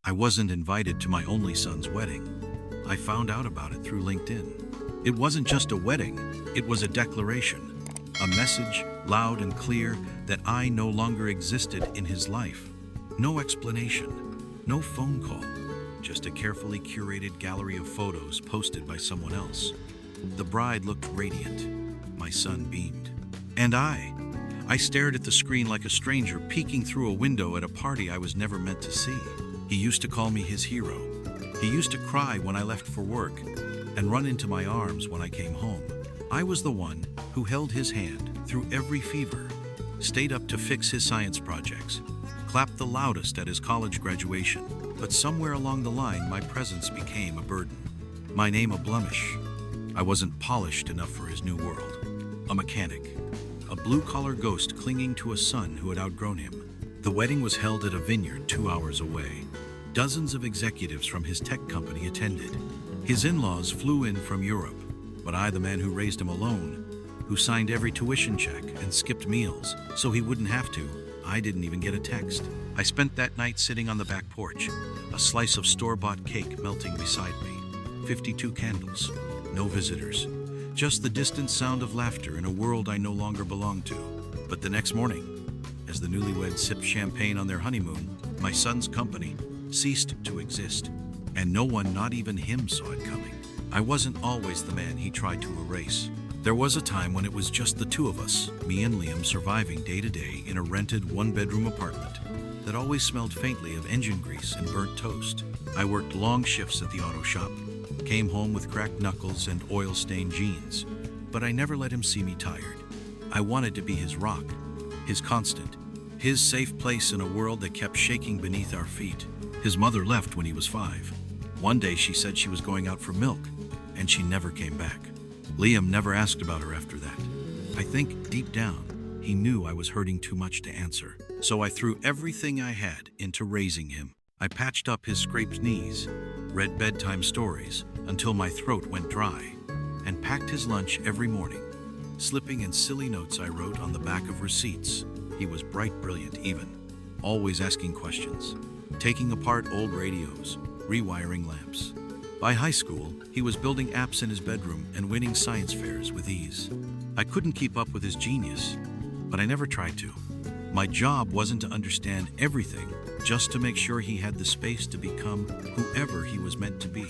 I wasn't invited to my only son's wedding. I found out about it through LinkedIn. It wasn't just a wedding, it was a declaration, a message, loud and clear, that I no longer existed in his life. No explanation, no phone call, just a carefully curated gallery of photos posted by someone else. The bride looked radiant. My son beamed. And I stared at the screen like a stranger peeking through a window at a party I was never meant to see. He used to call me his hero. He used to cry when I left for work and run into my arms when I came home. I was the one who held his hand through every fever, stayed up to fix his science projects, clapped the loudest at his college graduation. But somewhere along the line, my presence became a burden. My name a blemish. I wasn't polished enough for his new world. A mechanic, a blue-collar ghost clinging to a son who had outgrown him. The wedding was held at a vineyard 2 hours away. Dozens of executives from his tech company attended. His in-laws flew in from Europe, but I, the man who raised him alone, who signed every tuition check and skipped meals so he wouldn't have to, I didn't even get a text. I spent that night sitting on the back porch, a slice of store-bought cake melting beside me. 52 candles, no visitors, just the distant sound of laughter in a world I no longer belonged to. But the next morning, as the newlyweds sipped champagne on their honeymoon, my son's company ceased to exist, and no one, not even him, saw it coming. I wasn't always the man he tried to erase. There was a time when it was just the two of us, me and Liam, surviving day to day in a rented one-bedroom apartment that always smelled faintly of engine grease and burnt toast. I worked long shifts at the auto shop, came home with cracked knuckles and oil-stained jeans, but I never let him see me tired. I wanted to be his rock, his constant, his safe place in a world that kept shaking beneath our feet. His mother left when he was 5. One day she said she was going out for milk, and she never came back. Liam never asked about her after that. I think, deep down, he knew I was hurting too much to answer. So I threw everything I had into raising him. I patched up his scraped knees, read bedtime stories until my throat went dry, and packed his lunch every morning, slipping in silly notes I wrote on the back of receipts. He was bright, brilliant even, always asking questions, taking apart old radios, rewiring lamps. By high school, he was building apps in his bedroom and winning science fairs with ease. I couldn't keep up with his genius, but I never tried to. My job wasn't to understand everything, just to make sure he had the space to become whoever he was meant to be.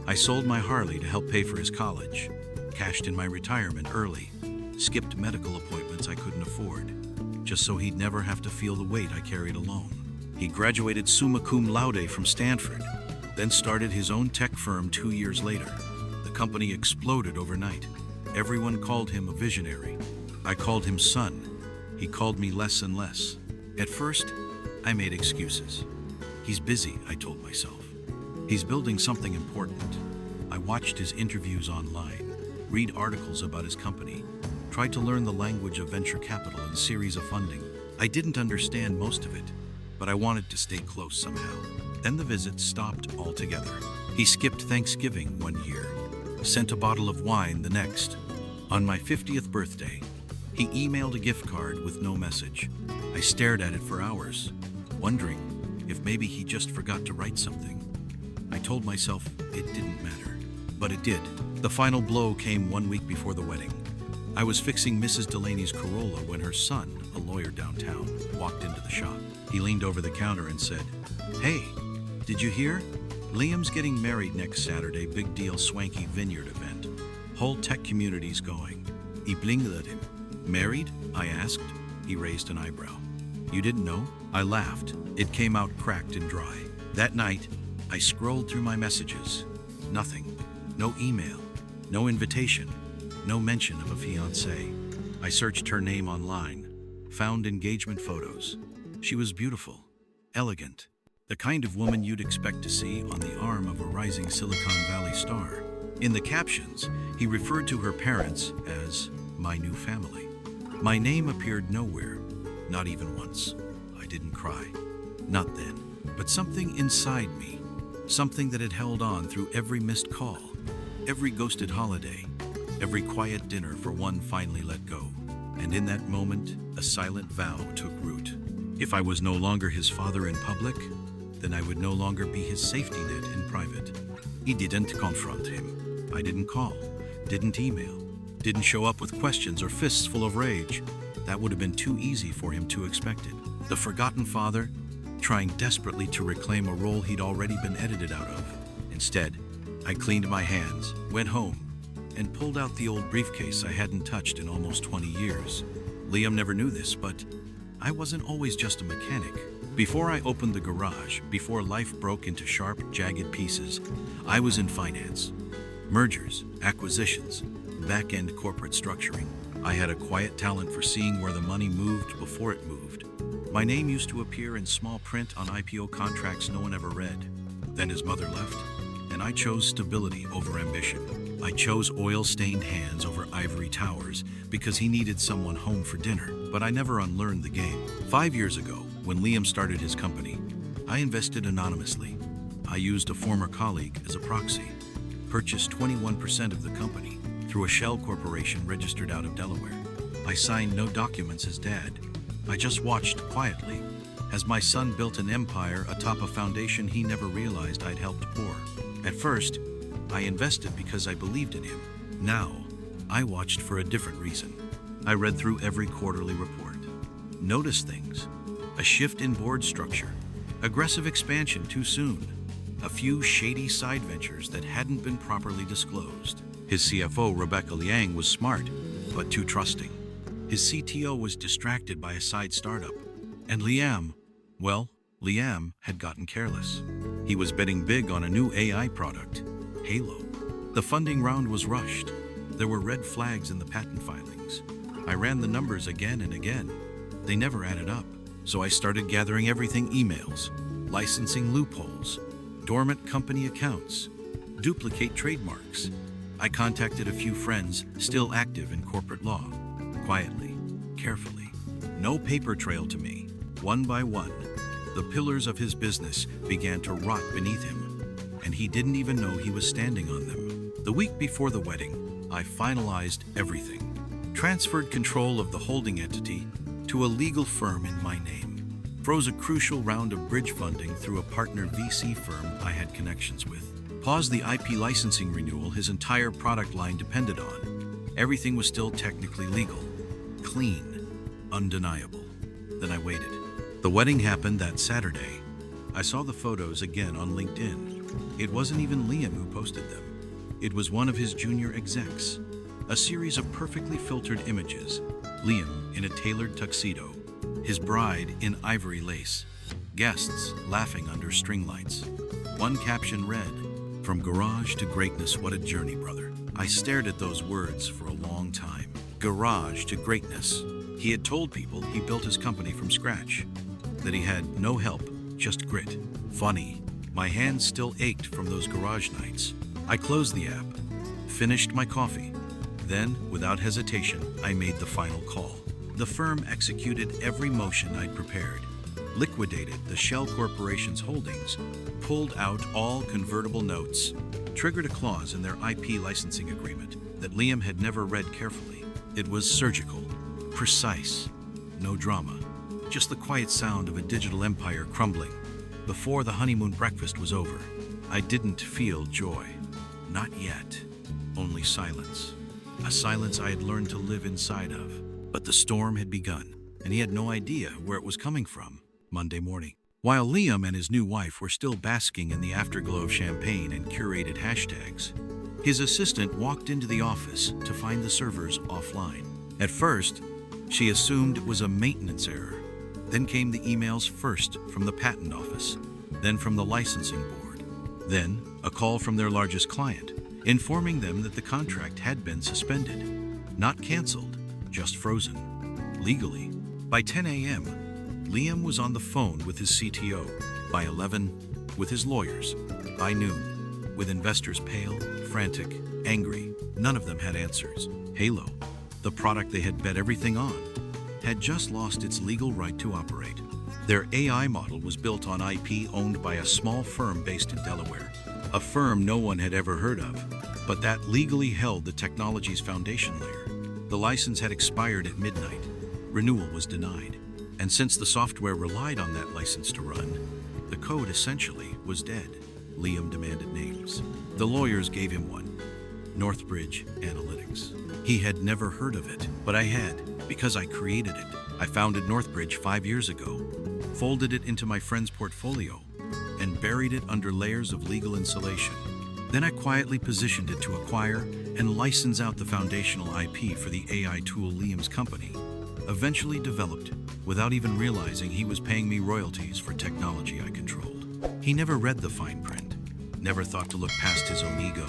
I sold my Harley to help pay for his college, cashed in my retirement early, skipped medical appointments I couldn't afford, just so he'd never have to feel the weight I carried alone. He graduated summa cum laude from Stanford, then started his own tech firm 2 years later. The company exploded overnight. Everyone called him a visionary. I called him son. He called me less and less. At first, I made excuses. He's busy, I told myself. He's building something important. I watched his interviews online, read articles about his company, tried to learn the language of venture capital and series of funding. I didn't understand most of it, but I wanted to stay close somehow. Then the visits stopped altogether. He skipped Thanksgiving one year, sent a bottle of wine the next. On my 50th birthday, he emailed a gift card with no message. I stared at it for hours, wondering if maybe he just forgot to write something. I told myself it didn't matter, but it did. The final blow came 1 week before the wedding. I was fixing Mrs. Delaney's Corolla when her son, a lawyer downtown, walked into the shop. He leaned over the counter and said, "Hey, did you hear? Liam's getting married next Saturday, big deal swanky vineyard event. Whole tech community's going." He blinked at him. "Married?" I asked. He raised an eyebrow. "You didn't know?" I laughed. It came out cracked and dry. That night, I scrolled through my messages. Nothing. No email. No invitation. No mention of a fiancé. I searched her name online, found engagement photos. She was beautiful, elegant, the kind of woman you'd expect to see on the arm of a rising Silicon Valley star. In the captions, he referred to her parents as my new family. My name appeared nowhere, not even once. I didn't cry. Not then. But something inside me, something that had held on through every missed call, every ghosted holiday, every quiet dinner for one finally let go. And in that moment, a silent vow took root. If I was no longer his father in public, then I would no longer be his safety net in private. He didn't confront him. I didn't call, didn't email, didn't show up with questions or fists full of rage. That would have been too easy for him to expect it. The forgotten father, trying desperately to reclaim a role he'd already been edited out of. Instead, I cleaned my hands, went home, and pulled out the old briefcase I hadn't touched in almost 20 years. Liam never knew this, but I wasn't always just a mechanic. Before I opened the garage, before life broke into sharp, jagged pieces, I was in finance. Mergers, acquisitions, back-end corporate structuring. I had a quiet talent for seeing where the money moved before it moved. My name used to appear in small print on IPO contracts no one ever read. Then his mother left, and I chose stability over ambition. I chose oil-stained hands over ivory towers because he needed someone home for dinner, but I never unlearned the game. 5 years ago, when Liam started his company, I invested anonymously. I used a former colleague as a proxy, purchased 21% of the company through a shell corporation registered out of Delaware. I signed no documents as dad. I just watched quietly as my son built an empire atop a foundation he never realized I'd helped pour. At first, I invested because I believed in him. Now, I watched for a different reason. I read through every quarterly report, noticed things, a shift in board structure, aggressive expansion too soon, a few shady side ventures that hadn't been properly disclosed. His CFO, Rebecca Liang, was smart, but too trusting. His CTO was distracted by a side startup. And Liam had gotten careless. He was betting big on a new AI product, Halo. The funding round was rushed. There were red flags in the patent filings. I ran the numbers again and again. They never added up. So I started gathering everything: emails, licensing loopholes, dormant company accounts, duplicate trademarks. I contacted a few friends still active in corporate law. Quietly, carefully. No paper trail to me. One by one, the pillars of his business began to rot beneath him, and he didn't even know he was standing on them. The week before the wedding, I finalized everything. Transferred control of the holding entity to a legal firm in my name. Froze a crucial round of bridge funding through a partner VC firm I had connections with. Paused the IP licensing renewal his entire product line depended on. Everything was still technically legal, clean, undeniable. Then I waited. The wedding happened that Saturday. I saw the photos again on LinkedIn. It wasn't even Liam who posted them. It was one of his junior execs. A series of perfectly filtered images. Liam in a tailored tuxedo, his bride in ivory lace, guests laughing under string lights. One caption read, "From garage to greatness, what a journey, brother." I stared at those words for a long time. Garage to greatness. He had told people he built his company from scratch, that he had no help, just grit. Funny, my hands still ached from those garage nights. I closed the app, finished my coffee. Then, without hesitation, I made the final call. The firm executed every motion I'd prepared, liquidated the shell corporation's holdings, pulled out all convertible notes, triggered a clause in their IP licensing agreement that Liam had never read carefully. It was surgical, precise, no drama, just the quiet sound of a digital empire crumbling. Before the honeymoon breakfast was over, I didn't feel joy. Not yet. Only silence. A silence I had learned to live inside of. But the storm had begun, and he had no idea where it was coming from. Monday morning, while Liam and his new wife were still basking in the afterglow of champagne and curated hashtags, his assistant walked into the office to find the servers offline. At first, she assumed it was a maintenance error. Then came the emails, first from the patent office, then from the licensing board, then a call from their largest client, informing them that the contract had been suspended. Not canceled, just frozen. Legally. By 10 a.m., Liam was on the phone with his CTO. By 11, with his lawyers. By noon, with investors pale, frantic, angry. None of them had answers. Halo, the product they had bet everything on, had just lost its legal right to operate. Their AI model was built on IP owned by a small firm based in Delaware. A firm no one had ever heard of, but that legally held the technology's foundation layer. The license had expired at midnight. Renewal was denied. And since the software relied on that license to run, The code essentially was dead. Liam demanded names. The lawyers gave him one: Northbridge Analytics. He had never heard of it, but I had, because I created it. I founded Northbridge 5 years ago, folded it into my friend's portfolio, and buried it under layers of legal insulation. Then I quietly positioned it to acquire and license out the foundational IP for the AI tool Liam's company eventually developed without even realizing he was paying me royalties for technology I controlled. He never read the fine print, never thought to look past his own ego.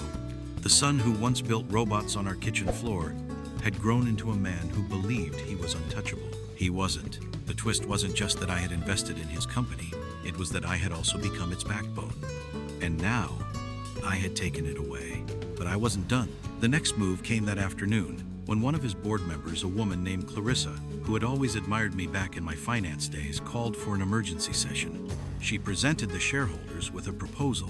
The son who once built robots on our kitchen floor had grown into a man who believed he was untouchable. He wasn't. The twist wasn't just that I had invested in his company, it was that I had also become its backbone. And now, I had taken it away. But I wasn't done. The next move came that afternoon, when one of his board members, a woman named Clarissa, who had always admired me back in my finance days, called for an emergency session. She presented the shareholders with a proposal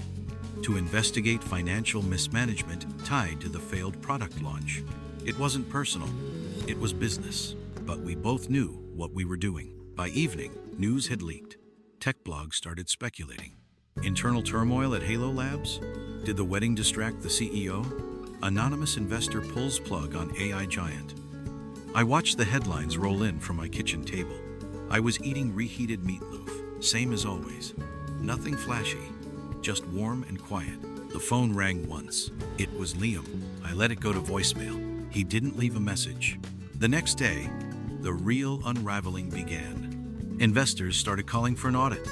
to investigate financial mismanagement tied to the failed product launch. It wasn't personal, it was business, but we both knew what we were doing. By evening, news had leaked. Tech blogs started speculating. Internal turmoil at Halo Labs? Did the wedding distract the CEO? Anonymous investor pulls plug on AI giant. I watched the headlines roll in from my kitchen table. I was eating reheated meatloaf, same as always. Nothing flashy, just warm and quiet. The phone rang once. It was Liam. I let it go to voicemail. He didn't leave a message. The next day, the real unraveling began. Investors started calling for an audit.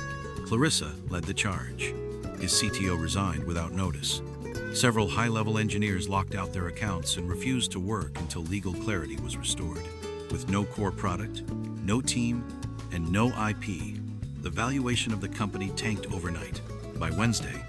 Clarissa led the charge. His CTO resigned without notice. Several high-level engineers locked out their accounts and refused to work until legal clarity was restored. With no core product, no team, and no IP, the valuation of the company tanked overnight. By Wednesday,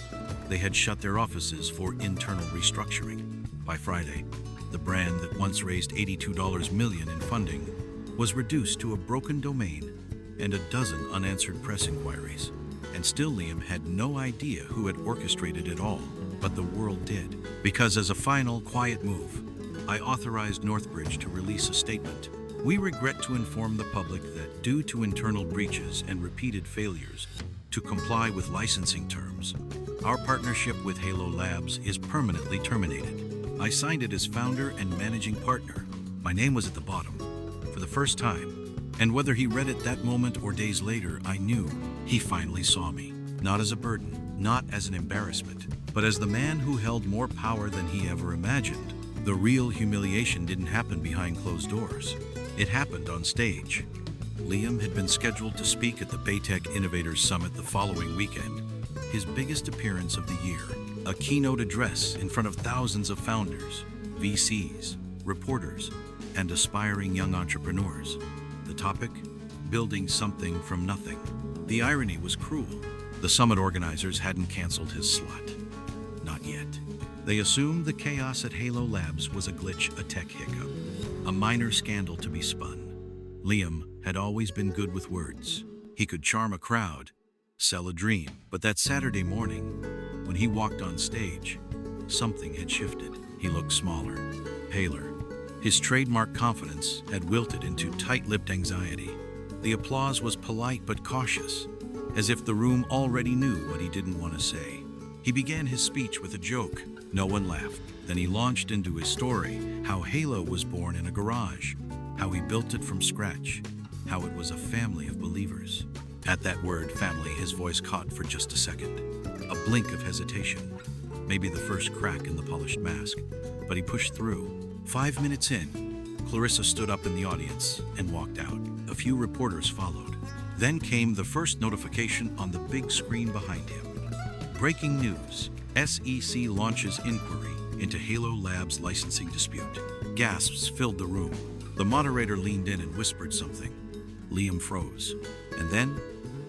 they had shut their offices for internal restructuring. By Friday, the brand that once raised $82 million in funding was reduced to a broken domain and a dozen unanswered press inquiries. And still Liam had no idea who had orchestrated it all, but the world did. Because as a final, quiet move, I authorized Northbridge to release a statement. We regret to inform the public that due to internal breaches and repeated failures to comply with licensing terms, our partnership with Halo Labs is permanently terminated. I signed it as founder and managing partner. My name was at the bottom, for the first time. And whether he read it that moment or days later, I knew he finally saw me. Not as a burden, not as an embarrassment, but as the man who held more power than he ever imagined. The real humiliation didn't happen behind closed doors. It happened on stage. Liam had been scheduled to speak at the Baytech Innovators Summit the following weekend, his biggest appearance of the year. A keynote address in front of thousands of founders, VCs, reporters, and aspiring young entrepreneurs. The topic? Building something from nothing. The irony was cruel. The summit organizers hadn't canceled his slot. Not yet. They assumed the chaos at Halo Labs was a glitch, a tech hiccup, a minor scandal to be spun. Liam had always been good with words. He could charm a crowd, sell a dream. But that Saturday morning, when he walked on stage, something had shifted. He looked smaller, paler. His trademark confidence had wilted into tight-lipped anxiety. The applause was polite but cautious, as if the room already knew what he didn't want to say. He began his speech with a joke. No one laughed. Then he launched into his story, how Halo was born in a garage, how he built it from scratch, how it was a family of believers. At that word, family, his voice caught for just a second. A blink of hesitation, maybe the first crack in the polished mask, but he pushed through. 5 minutes in, Clarissa stood up in the audience and walked out. A few reporters followed. Then came the first notification on the big screen behind him. Breaking news: SEC launches inquiry into Halo Labs licensing dispute. Gasps filled the room. The moderator leaned in and whispered something. Liam froze. And then,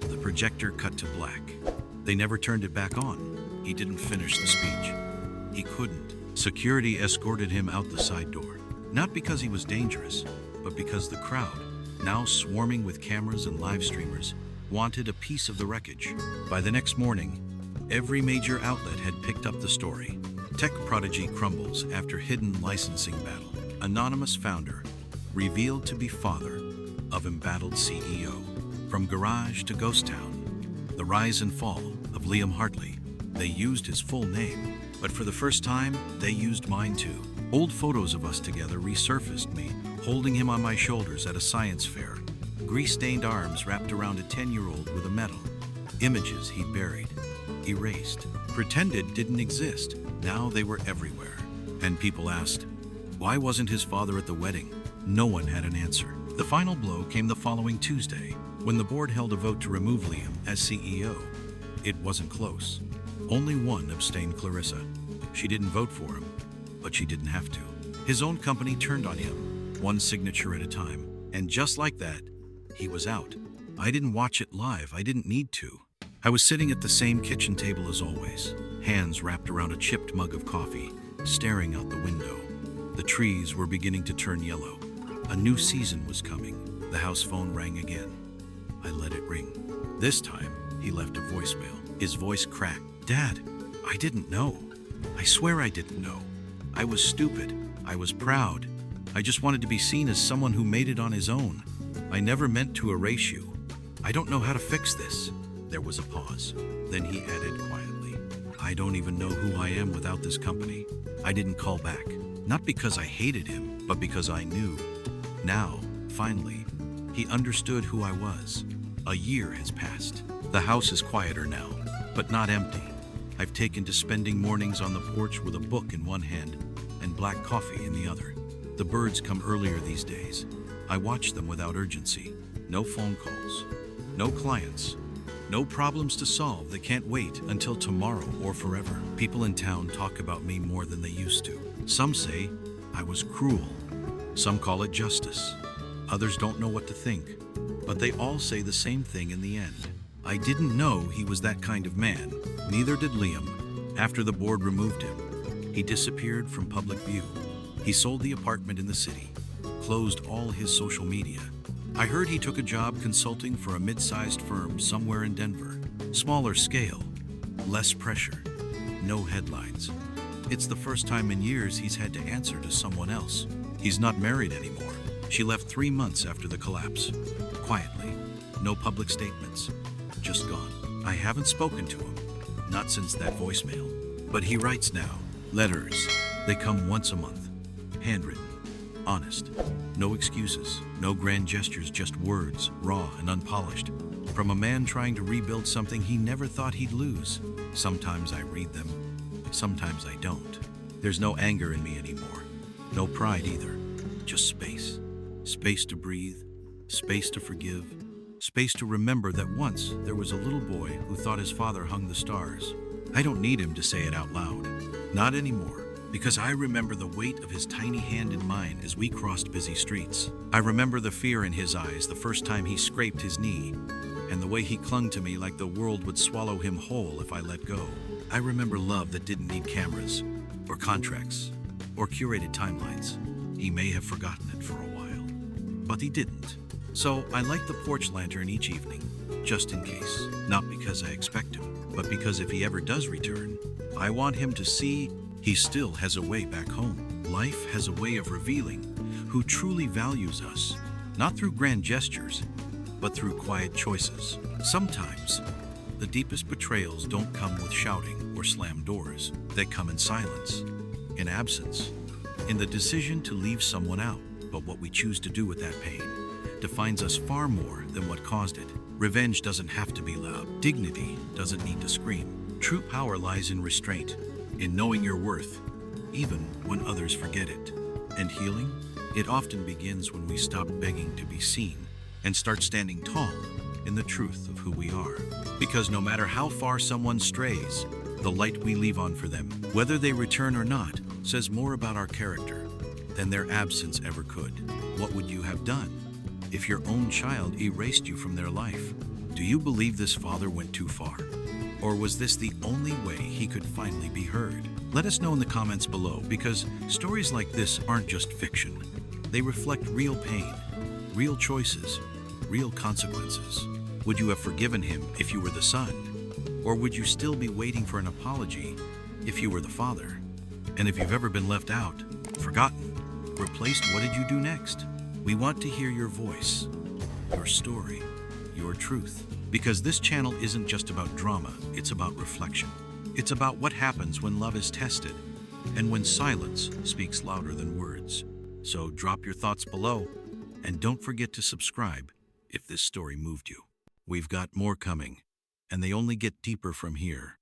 the projector cut to black. They never turned it back on. He didn't finish the speech. He couldn't. Security escorted him out the side door. Not because he was dangerous, but because the crowd, now swarming with cameras and live streamers, wanted a piece of the wreckage. By the next morning, every major outlet had picked up the story. Tech prodigy crumbles after hidden licensing battle. Anonymous founder revealed to be father of embattled CEO. From garage to ghost town, The Rise and Fall of Liam Hartley. They used his full name, but for the first time, they used mine too. Old photos of us together resurfaced, me holding him on my shoulders at a science fair, grease-stained arms wrapped around a 10-year-old with a medal. Images he'd buried, erased, pretended didn't exist. Now they were everywhere. And people asked, why wasn't his father at the wedding? No one had an answer. The final blow came the following Tuesday, when the board held a vote to remove Liam as CEO. It wasn't close. Only one abstained: Clarissa. She didn't vote for him, but she didn't have to. His own company turned on him, one signature at a time. And just like that, he was out. I didn't watch it live. I didn't need to. I was sitting at the same kitchen table as always, hands wrapped around a chipped mug of coffee, staring out the window. The trees were beginning to turn yellow. A new season was coming. The house phone rang again. I let it ring. This time, he left a voicemail. His voice cracked. Dad, I didn't know. I swear I didn't know. I was stupid. I was proud. I just wanted to be seen as someone who made it on his own. I never meant to erase you. I don't know how to fix this. There was a pause. Then he added quietly, I don't even know who I am without this company. I didn't call back. Not because I hated him, but because I knew. Now, finally, he understood who I was. A year has passed. The house is quieter now, but not empty. I've taken to spending mornings on the porch with a book in one hand and black coffee in the other. The birds come earlier these days. I watch them without urgency. No phone calls, no clients, no problems to solve that can't wait until tomorrow or forever. People in town talk about me more than they used to. Some say I was cruel. Some call it justice. Others don't know what to think, but they all say the same thing in the end. I didn't know he was that kind of man. Neither did Liam. After the board removed him, he disappeared from public view. He sold the apartment in the city, closed all his social media. I heard he took a job consulting for a mid-sized firm somewhere in Denver. Smaller scale, less pressure, no headlines. It's the first time in years he's had to answer to someone else. He's not married anymore. She left 3 months after the collapse. Quietly, no public statements, just gone. I haven't spoken to him, not since that voicemail. But he writes now. Letters, they come once a month. Handwritten, honest. No excuses, no grand gestures, just words, raw and unpolished. From a man trying to rebuild something he never thought he'd lose. Sometimes I read them, sometimes I don't. There's no anger in me anymore. No pride either. Just space. Space to breathe, space to forgive, space to remember that once there was a little boy who thought his father hung the stars. I don't need him to say it out loud. Not anymore, because I remember the weight of his tiny hand in mine as we crossed busy streets. I remember the fear in his eyes the first time he scraped his knee, and the way he clung to me like the world would swallow him whole if I let go. I remember love that didn't need cameras, or contracts, or curated timelines. He may have forgotten it for a while, but he didn't. So I light the porch lantern each evening, just in case. Not because I expect him, but because if he ever does return, I want him to see he still has a way back home. Life has a way of revealing who truly values us, not through grand gestures, but through quiet choices. Sometimes, the deepest betrayals don't come with shouting or slammed doors. They come in silence, in absence, in the decision to leave someone out. But what we choose to do with that pain defines us far more than what caused it. Revenge doesn't have to be loud. Dignity doesn't need to scream. True power lies in restraint, in knowing your worth, even when others forget it. And healing? It often begins when we stop begging to be seen and start standing tall in the truth of who we are. Because no matter how far someone strays, the light we leave on for them, whether they return or not, says more about our character than their absence ever could. What would you have done if your own child erased you from their life? Do you believe this father went too far? Or was this the only way he could finally be heard? Let us know in the comments below, because stories like this aren't just fiction. They reflect real pain, real choices, real consequences. Would you have forgiven him if you were the son? Or would you still be waiting for an apology if you were the father? And if you've ever been left out, forgotten, replaced, what did you do next? We want to hear your voice, your story, your truth. Because this channel isn't just about drama, it's about reflection. It's about what happens when love is tested and when silence speaks louder than words. So drop your thoughts below and don't forget to subscribe if this story moved you. We've got more coming, and they only get deeper from here.